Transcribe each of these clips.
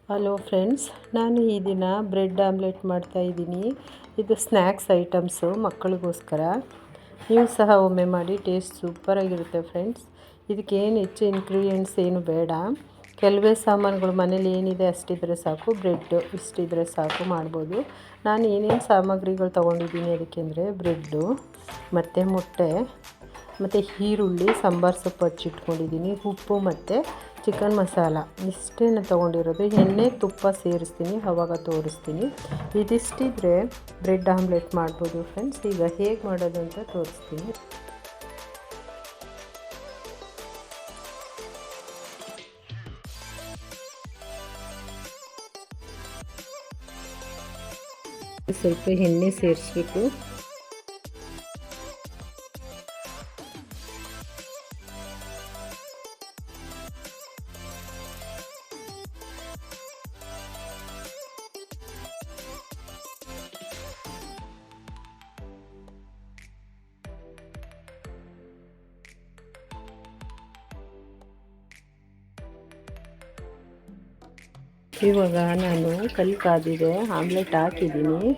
Hello friends, ನಾನು ಈ ದಿನ ಬ್ರೆಡ್ ಆಮ್ಲೆಟ್ ಮಾಡ್ತಾಯಿದ್ದೀನಿ. ಇದು ಸ್ನ್ಯಾಕ್ಸ್ ಐಟಮ್ಸು ಮಕ್ಕಳಿಗೋಸ್ಕರ. ನೀವು ಸಹ ಒಮ್ಮೆ ಮಾಡಿ, ಟೇಸ್ಟ್ ಸೂಪರಾಗಿರುತ್ತೆ ಫ್ರೆಂಡ್ಸ್. ಇದಕ್ಕೇನು ಹೆಚ್ಚು ಇಂಗ್ರೀಡಿಯೆಂಟ್ಸ್ ಏನು ಬೇಡ, ಕೆಲವೇ ಸಾಮಾನುಗಳು ಮನೇಲಿ ಏನಿದೆ ಅಷ್ಟಿದ್ರೆ ಸಾಕು. ಬ್ರೆಡ್ಡು ಇಷ್ಟಿದ್ರೆ ಸಾಕು, ಮಾಡ್ಬೋದು. ನಾನು ಏನೇನು ಸಾಮಗ್ರಿಗಳು ತೊಗೊಂಡಿದ್ದೀನಿ ಅದಕ್ಕೆ ಅಂದರೆ ಬ್ರೆಡ್ಡು ಮತ್ತು ಮೊಟ್ಟೆ ಮತ್ತು ಈರುಳ್ಳಿ, ಸಾಂಬಾರು ಸೊಪ್ಪು ಹಚ್ಚಿಟ್ಕೊಂಡಿದ್ದೀನಿ, ಉಪ್ಪು ಮತ್ತು ಚಿಕನ್ ಮಸಾಲ ಇಷ್ಟೇ ತೊಗೊಂಡಿರೋದು. ಎಣ್ಣೆ ತುಪ್ಪ ಸೇರಿಸ್ತೀನಿ, ಆವಾಗ ತೋರಿಸ್ತೀನಿ. ಇದಿಷ್ಟಿದ್ರೆ ಬ್ರೆಡ್ ಆಮ್ಲೆಟ್ ಮಾಡ್ಬೋದು ಫ್ರೆಂಡ್ಸ್. ಈಗ ಹೇಗೆ ಮಾಡೋದು ಅಂತ ತೋರಿಸ್ತೀನಿ. ಸ್ವಲ್ಪ ಎಣ್ಣೆ ಸೇರಿಸ್ಬೇಕು. ಇವಾಗ ನಾನು ಕಲ್ ಕಾದಿದೆ, ಆಮ್ಲೆಟ್ ಹಾಕಿದ್ದೀನಿ.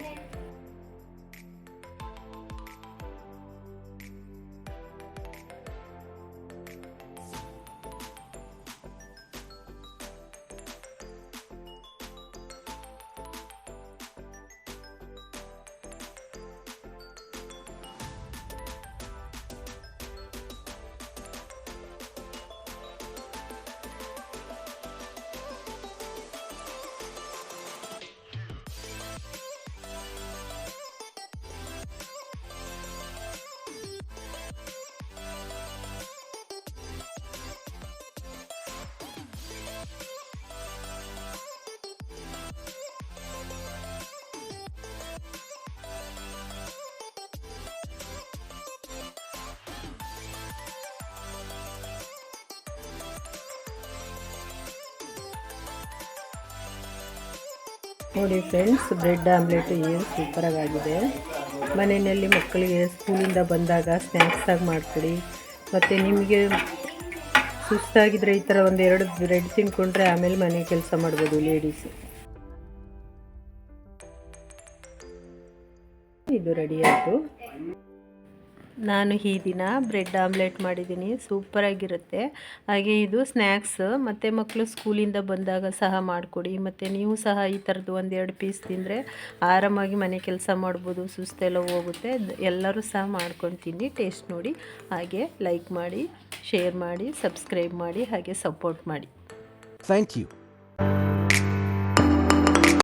ನೋಡಿ ಫ್ರೆಂಡ್ಸ್, ಬ್ರೆಡ್ ಆಮ್ಲೆಟ್ ಏನು ಸೂಪರಾಗಿದೆ. ಮನೆಯಲ್ಲಿ ಮಕ್ಕಳಿಗೆ ಸ್ಕೂಲಿಂದ ಬಂದಾಗ ಸ್ನ್ಯಾಕ್ಸಾಗಿ ಮಾಡಿಕೊಡಿ. ಮತ್ತು ನಿಮಗೆ ಸುಸ್ತಾಗಿದ್ದರೆ ಈ ಥರ ಒಂದೆರಡು ಬ್ರೆಡ್ ತಿಂದ್ಕೊಂಡ್ರೆ ಆಮೇಲೆ ಮನೆ ಕೆಲಸ ಮಾಡ್ಬೋದು ಲೇಡೀಸು. ಇದು ರೆಡಿ ಆಯಿತು. ನಾನು ಈ ದಿನ ಬ್ರೆಡ್ ಆಮ್ಲೆಟ್ ಮಾಡಿದ್ದೀನಿ, ಸೂಪರಾಗಿರುತ್ತೆ. ಹಾಗೆ ಇದು ಸ್ನ್ಯಾಕ್ಸ್, ಮತ್ತು ಮಕ್ಕಳು ಸ್ಕೂಲಿಂದ ಬಂದಾಗ ಸಹ ಮಾಡಿಕೊಡಿ. ಮತ್ತು ನೀವು ಸಹ ಈ ಥರದ್ದು ಒಂದೆರಡು ಪೀಸ್ ತಿಂದರೆ ಆರಾಮಾಗಿ ಮನೆ ಕೆಲಸ ಮಾಡ್ಬೋದು, ಸುಸ್ತೆಲ್ಲ ಹೋಗುತ್ತೆ. ಎಲ್ಲರೂ ಸಹ ಮಾಡ್ಕೊಂಡು ತಿನ್ನಿ, ಟೇಸ್ಟ್ ನೋಡಿ. ಹಾಗೆ ಲೈಕ್ ಮಾಡಿ, ಶೇರ್ ಮಾಡಿ, ಸಬ್ಸ್ಕ್ರೈಬ್ ಮಾಡಿ, ಹಾಗೆ ಸಪೋರ್ಟ್ ಮಾಡಿ. Thank you.